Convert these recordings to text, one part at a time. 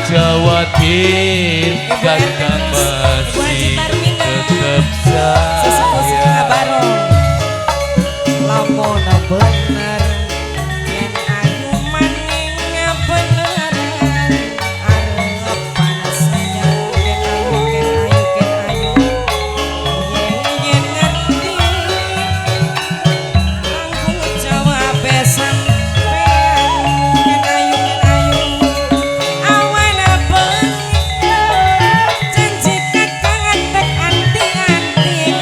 Jawatin karena masih tetap sayang. Lamun bener yen ayu maning beneran arep panas saja ken ayu yen ngerti langkung jawab sampean ken ayu awan bengi janji kakang antek anti-anti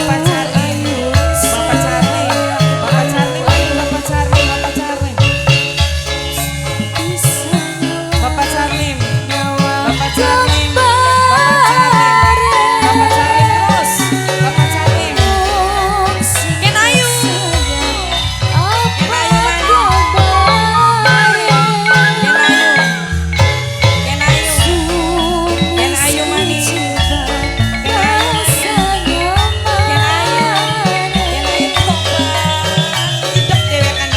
Bapak Charlie, Bapak Charlie, Bapak Charlie, Bapak Charlie, Bapak Charlie, Bapak Charlie, Bapak Charlie, Bapak Charlie, Bapak Charlie terus, Bapak Charlie, Ken Ayu, Ken Ayu mana? Ken Ayu, Ken Ayu, Ken Ayu mani, Ken Ayu, Ken Ayu, Ken Ayu toba, hidup dewekan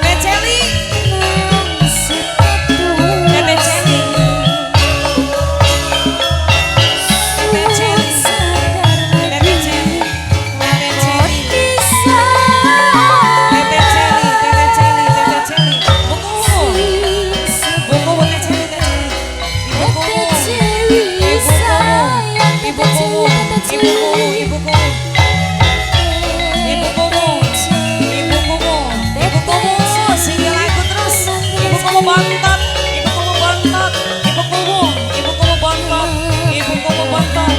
Teh Celi, Teh Celi, Teh Celi, Teh Celi, Teh Celi, Tete Celi, Tete Celi, Tete Celi, buku, buku Tete Celi, Tete Celi, ibuku, ibuku, sini lagu terus, ibuku bontot, ibuku bontot, ibuku bontot, ibuku bontot, ibuku bontot,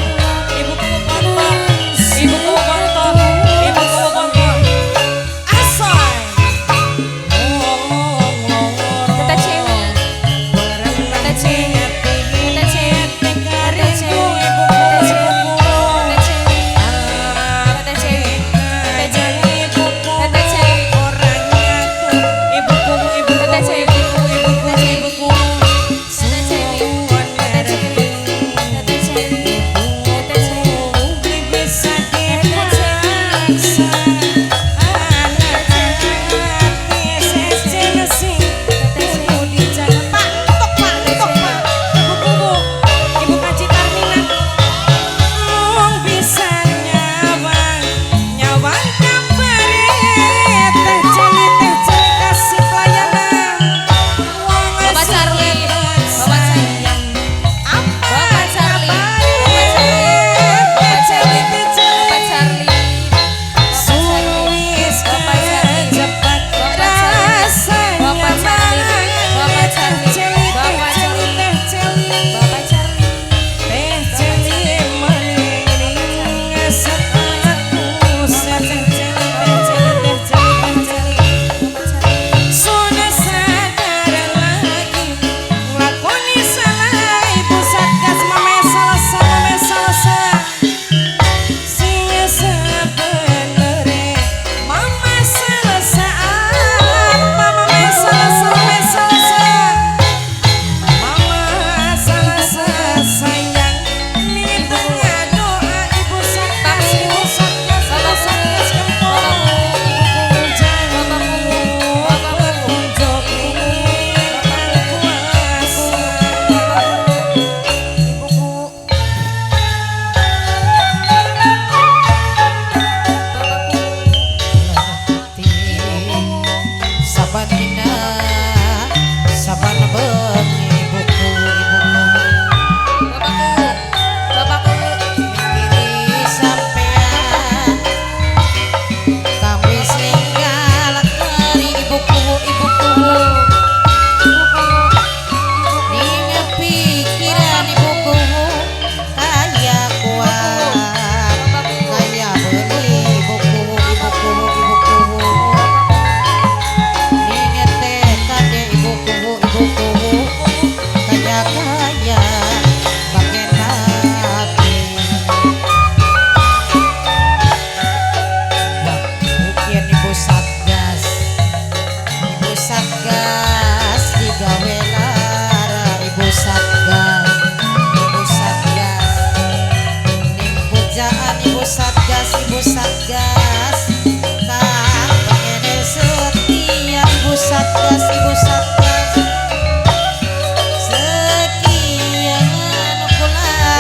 ibuku bontot, ibuku bontot, asoy. Tete Celi, Tete Celi, Tete Celi, Tete Celi,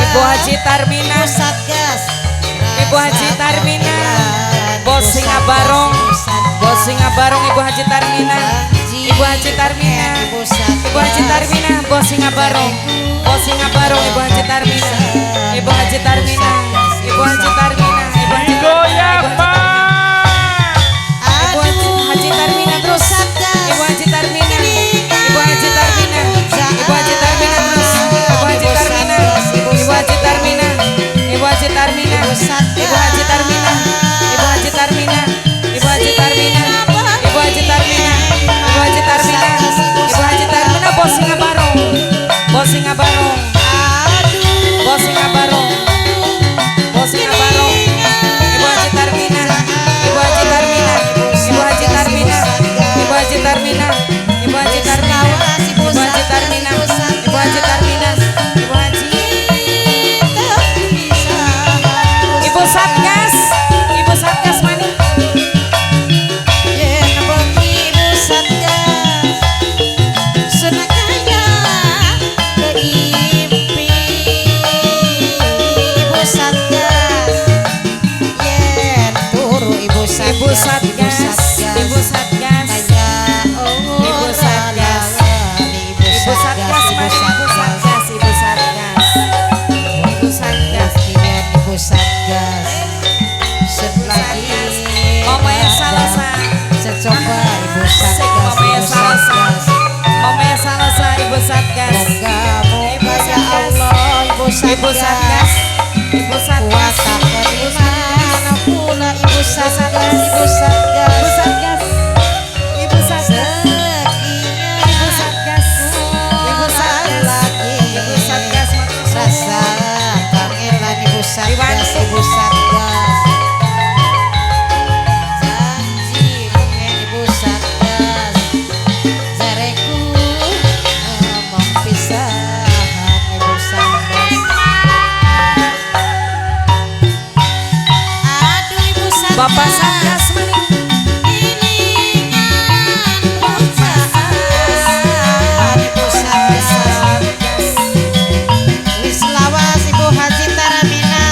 Ibu Haji Tarmina, Ibu Haji Tarmina, Bos Singabarong, Bos Singabarong, Ibu Haji Tarmina, Ibu Haji Tarmina, Ibu Haji Tarmina, Bos Singabarong, Bos Singabarong, Ibu Haji Tarmina, Ibu Haji Tarmina, Ibu Haji Tarmina, Ibu Haji Goyang, Pak. Ibu Haji Tarmina terus, Ibu Haji Tarmina, Ibu Haji Tarmina, Ibu Haji Tarmina terus, Ibu Haji Tarmina, Ibu Haji Tarmina, Ibu Haji Tarmina. Ibu Haji Tarmina, Ibu Haji Tarmina, Ibu Haji Tarmina, Ibu Haji Tarmina, Ibu Haji Tarmina, Ibu Haji Tarmina, Bos Singa Barong, Bos Singa Barong, Bos Singa Barong, Bos Singa Barong, Ibu Haji Tarmina, Ibu Haji Tarmina, Ibu Haji Tarmina, Ibu Haji Tarmina, Ibu Haji Tarmina, Ibu Haji Tarmina, Ibu Haji Tarmina, Ibu Haji, Ibu Satgas, Ibu Satgas mana? Ibu Satgas, Ibu Satgas, Ibu Satgas, Ibu Satgas mana? Ibu Satgas, Ibu Satgas, Ibu Satgas, Ibu Satgas selagi Mama yang salah sah, secoba Ibu Asik, Satgas, Mama yang Ibu salah sah, Satgas, Mama yang salah sah, Ibu Satgas, moga ya Allah Ibu Ibu Satgas, Ibu Satgas, kuasa kerimana pula Ibu Satgas, Ibu Satgas, Ibu Satgas, Ibu Satgas, Ibu Satgas, Ibu Satgas, lagi Ibu Satgas, rasa kangenan Ibu Satgas, Ibu Satgas, janji pengen Ibu Satgas, jareku ngomong pisahan Ibu Satgas. Aduh Ibu Satgas, Bapak Satgas mana? Ibu Satgas, wis lawas Ibu Haji Taramina,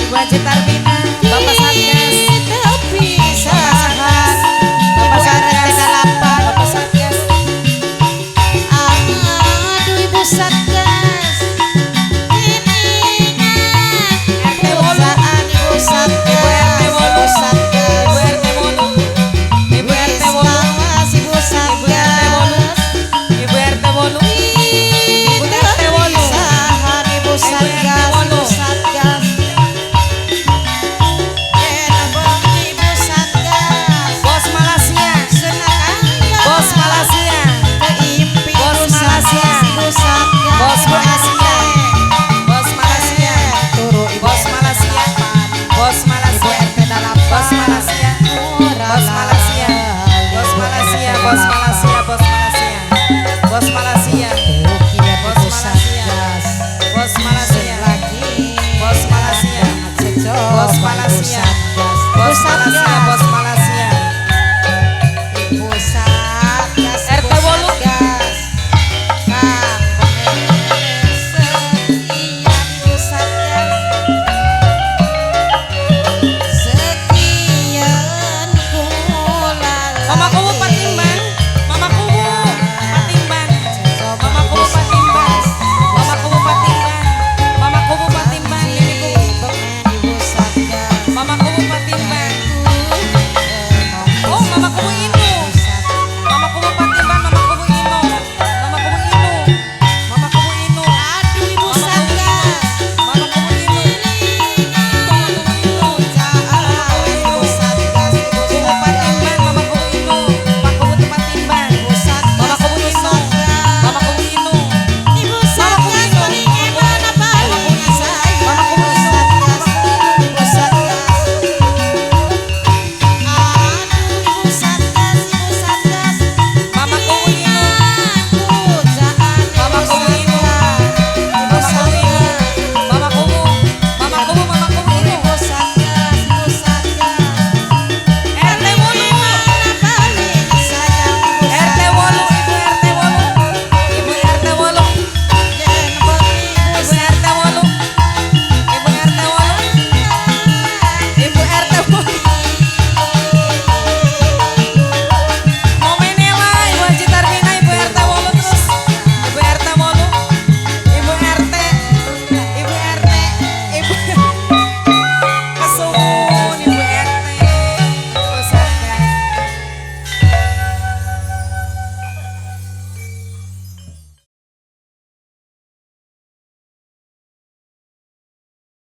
Ibu Haji Tarmina, Bapak Satgas, kepisahan Bapak Ibu Satgas, RT 8. Bapak Satgas, Aduh Ibu Satgas, RT Wolu, perusahaan Ibu Satgas, Ibu Satgas, Ibu RT Wolu, Ibu RT wis Wolu, lawas Ibu Satgas, Ibu RT Wolu, Ibu RT Wolu, kepisahan Ibu Satgas, Ibu Satgas, Ibu Satgas, Bos Malaysia, senakaya Bos Malaysia, keimpi Bos Ibu Satgas, Malaysia, Ibu Satgas, Bos Malaysia, Bos Malaysia, turu Ibu Bos Malaysia, Bos Ibu Malaysia, RT 8, Bos Malaysia, Bos Malaysia, Bos Malaysia, Bos Malaysia, Bos Malaysia, Bos Malaysia, Bos Malaysia, Bos Malaysia, lagi Bos Malaysia, Bos Malaysia, Bos Malaysia,